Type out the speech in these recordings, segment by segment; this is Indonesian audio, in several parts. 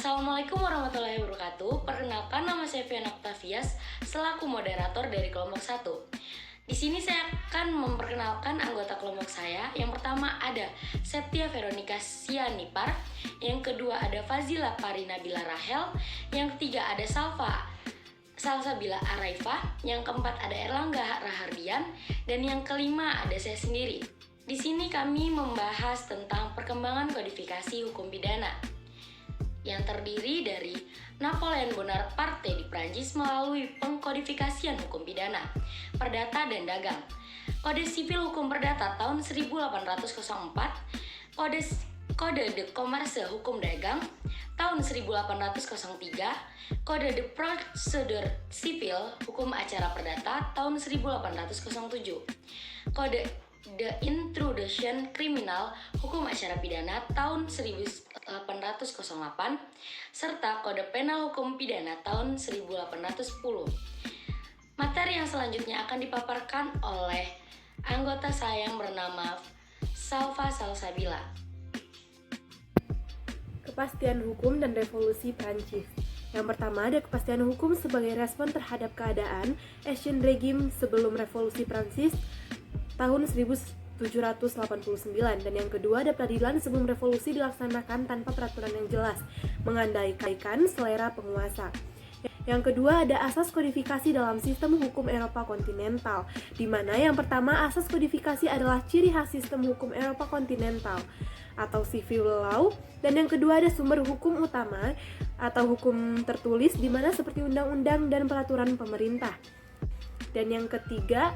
Assalamualaikum warahmatullahi wabarakatuh. Perkenalkan, nama saya Fiana Octavias selaku moderator dari kelompok 1. Di sini saya akan memperkenalkan anggota kelompok saya. Yang pertama ada Septia Veronica Sianipar, yang kedua ada Fazila Parinabila Rahel, yang ketiga ada Salsabila Araifa, yang keempat ada Erlangga Rahardian, dan yang kelima ada saya sendiri. Di sini kami membahas tentang perkembangan kodifikasi hukum pidana yang terdiri dari Napoleon Bonaparte di Prancis melalui pengkodifikasian hukum pidana, perdata dan dagang, Kode Sipil Hukum Perdata tahun 1804, Kode de Commerce Hukum Dagang tahun 1803, Kode de Procedure Sipil Hukum Acara Perdata tahun 1807, Kode de Introduction Criminal Hukum Acara Pidana tahun 1808, serta Kode Penal Hukum Pidana tahun 1810. Materi yang selanjutnya akan dipaparkan oleh anggota saya yang bernama Salva Salsabila. Kepastian hukum dan revolusi Prancis. Yang pertama ada kepastian hukum sebagai respon terhadap keadaan Ancien Regime sebelum revolusi Prancis tahun 1789, dan yang kedua ada peradilan sebelum revolusi dilaksanakan tanpa peraturan yang jelas, mengandaikan selera penguasa. Yang kedua ada asas kodifikasi dalam sistem hukum Eropa kontinental, di mana yang pertama asas kodifikasi adalah ciri khas sistem hukum Eropa kontinental atau civil law, dan yang kedua ada sumber hukum utama atau hukum tertulis, di mana seperti undang-undang dan peraturan pemerintah. Dan yang ketiga,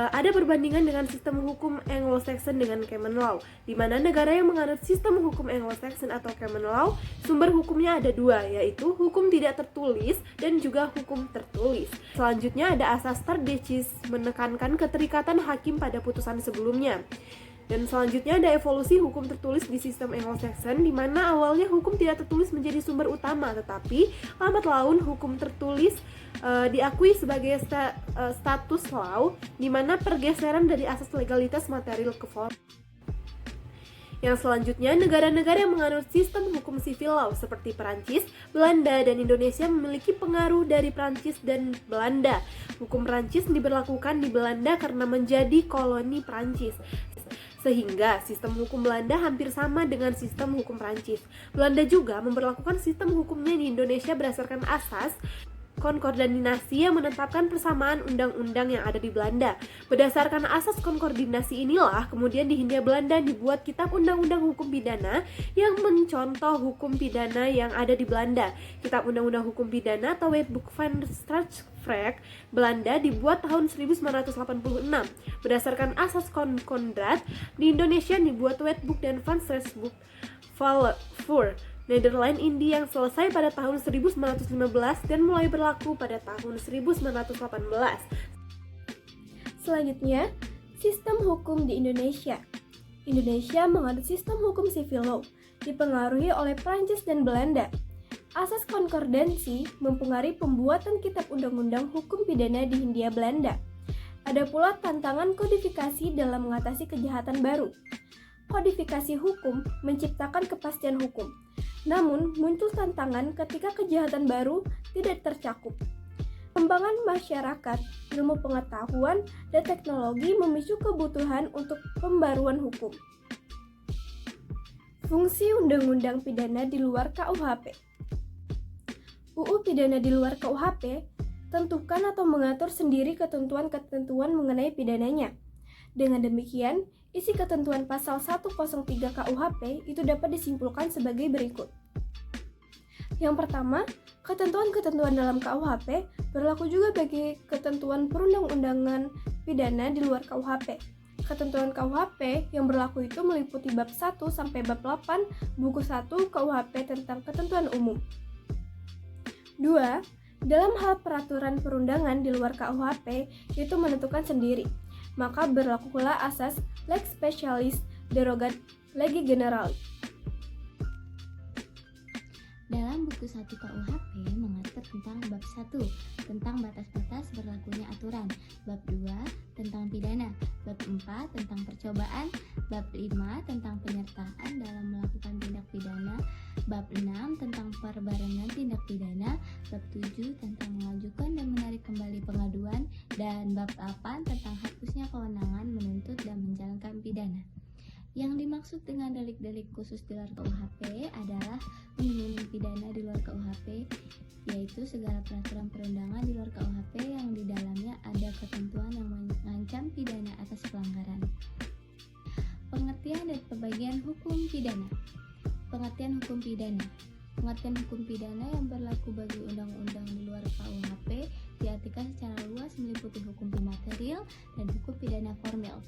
ada perbandingan dengan sistem hukum Anglo-Saxon dengan Common Law, di mana negara yang menganut sistem hukum Anglo-Saxon atau Common Law, sumber hukumnya ada dua, yaitu hukum tidak tertulis dan juga hukum tertulis. Selanjutnya ada asas terdecis, menekankan keterikatan hakim pada putusan sebelumnya. Dan selanjutnya ada evolusi hukum tertulis di sistem Anglo-Saxon, di mana awalnya hukum tidak tertulis menjadi sumber utama, tetapi lambat laun hukum tertulis diakui sebagai status law, di mana pergeseran dari asas legalitas material ke form. Yang selanjutnya, negara-negara yang menganut sistem hukum civil law seperti Perancis, Belanda, dan Indonesia memiliki pengaruh dari Perancis dan Belanda. Hukum Perancis diberlakukan di Belanda karena menjadi koloni Perancis, sehingga sistem hukum Belanda hampir sama dengan sistem hukum Prancis. Belanda juga memperlakukan sistem hukumnya di Indonesia berdasarkan asas konkordinasi yang menetapkan persamaan undang-undang yang ada di Belanda. Berdasarkan asas konkordinasi inilah, kemudian di Hindia Belanda dibuat kitab undang-undang hukum pidana yang mencontoh hukum pidana yang ada di Belanda. Kitab undang-undang hukum pidana atau Wetboek van Strafrecht Belanda dibuat tahun 1986. Berdasarkan asas Conrad, di Indonesia dibuat Wetboek dan Van Strafrecht voor Nederland Indi yang selesai pada tahun 1915 dan mulai berlaku pada tahun 1918. Selanjutnya, sistem hukum di Indonesia. Indonesia menganut sistem hukum civil law, dipengaruhi oleh Prancis dan Belanda. Asas konkordansi mempengaruhi pembuatan kitab undang-undang hukum pidana di Hindia Belanda. Ada pula tantangan kodifikasi dalam mengatasi kejahatan baru. Kodifikasi hukum menciptakan kepastian hukum. Namun, muncul tantangan ketika kejahatan baru tidak tercakup. Pengembangan masyarakat, ilmu pengetahuan, dan teknologi memicu kebutuhan untuk pembaruan hukum. Fungsi undang-undang pidana di luar KUHP. UU Pidana di luar KUHP tentukan atau mengatur sendiri ketentuan-ketentuan mengenai pidananya. Dengan demikian, isi ketentuan pasal 103 KUHP itu dapat disimpulkan sebagai berikut. Yang pertama, ketentuan-ketentuan dalam KUHP berlaku juga bagi ketentuan perundang-undangan pidana di luar KUHP. Ketentuan KUHP yang berlaku itu meliputi bab 1 sampai bab 8 buku 1 KUHP tentang ketentuan umum. 2. Dalam hal peraturan perundangan di luar KUHP itu menentukan sendiri, maka berlaku pula asas lex specialis derogat legi generalis. Dalam buku 1 KUHP mengatur tentang bab 1 tentang batas-batas berlakunya aturan, bab 2 tentang pidana, bab 4 tentang percobaan, bab 5 tentang penyertaan dalam melakukan tindak pidana, bab 6 tentang perbarengan tindak pidana, bab 7 tentang mengajukan dan menarik kembali pengaduan, dan bab 8 tentang hapusnya kewenangan menuntut dan menjalankan pidana. Yang dimaksud dengan delik-delik khusus di luar KUHP adalah undang-undang pidana di luar KUHP, yaitu segala peraturan perundangan di luar KUHP yang di dalamnya ada ketentuan yang mengancam pidana atas pelanggaran. Pengertian dan pembagian hukum pidana. Pengertian hukum pidana. Pengertian hukum pidana yang berlaku bagi undang-undang di luar KUHP diartikan secara luas meliputi hukum material dan hukum pidana formil.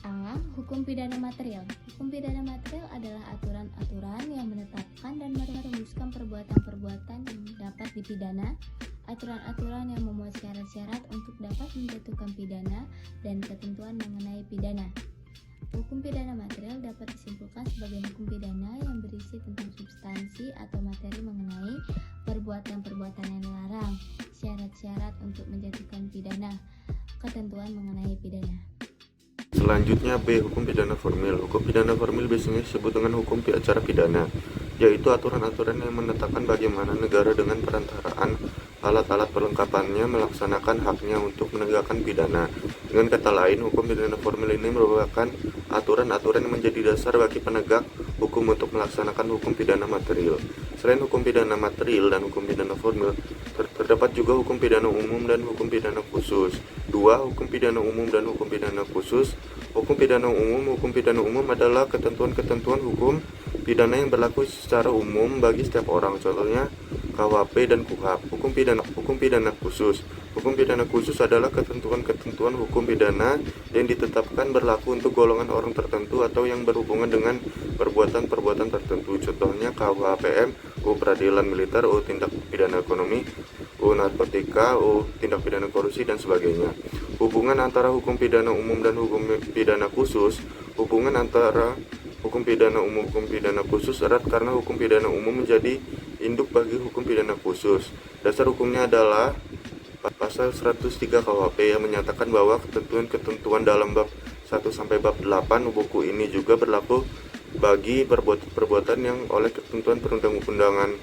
A. Hukum pidana material. Hukum pidana material adalah aturan-aturan yang menetapkan dan merumuskan perbuatan-perbuatan yang dapat dipidana, aturan-aturan yang memuat syarat-syarat untuk dapat menjatuhkan pidana, dan ketentuan mengenai pidana. Hukum pidana material dapat disimpulkan sebagai hukum pidana yang berisi tentang substansi atau materi mengenai perbuatan-perbuatan yang dilarang, syarat-syarat untuk menjatuhkan pidana, ketentuan mengenai pidana. Selanjutnya B. Hukum pidana formil. Hukum pidana formil biasanya disebut dengan hukum acara pidana, yaitu aturan-aturan yang menetapkan bagaimana negara dengan perantaraan alat-alat perlengkapannya melaksanakan haknya untuk menegakkan pidana. Dengan kata lain, hukum pidana formil ini merupakan aturan-aturan yang menjadi dasar bagi penegak hukum untuk melaksanakan hukum pidana material. Selain hukum pidana material dan hukum pidana formil, terdapat juga hukum pidana umum dan hukum pidana khusus. 2. Hukum pidana umum dan hukum pidana khusus. Hukum pidana umum adalah ketentuan-ketentuan hukum pidana yang berlaku secara umum bagi setiap orang. Contohnya KUHP dan KUHAP. Hukum pidana khusus. Hukum pidana khusus adalah ketentuan-ketentuan hukum pidana yang ditetapkan berlaku untuk golongan orang tertentu atau yang berhubungan dengan perbuatan-perbuatan tertentu. Contohnya KUHPM, UU Peradilan Militer, UU Tindak Pidana Ekonomi, UU Narkotika, UU Tindak Pidana Korupsi, dan sebagainya. Hubungan antara hukum pidana umum dan hukum pidana khusus. Hubungan antara hukum pidana umum hukum pidana khusus erat karena hukum pidana umum menjadi induk bagi hukum pidana khusus. Dasar hukumnya adalah pasal 103 KUHP yang menyatakan bahwa ketentuan-ketentuan dalam bab 1 sampai bab 8 buku ini juga berlaku bagi perbuatan yang oleh ketentuan perundang-undangan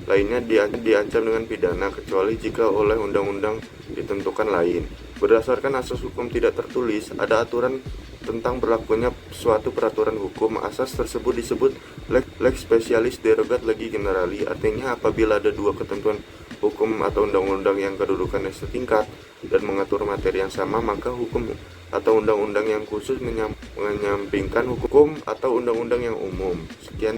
lainnya diancam dengan pidana, kecuali jika oleh undang-undang ditentukan lain. Berdasarkan asas hukum tidak tertulis, ada aturan tentang berlakunya suatu peraturan hukum. Asas tersebut disebut lex specialis derogat legi generali. Artinya apabila ada dua ketentuan hukum atau undang-undang yang kedudukannya setingkat dan mengatur materi yang sama, maka hukum atau undang-undang yang khusus menyampingkan hukum atau undang-undang yang umum. Sekian.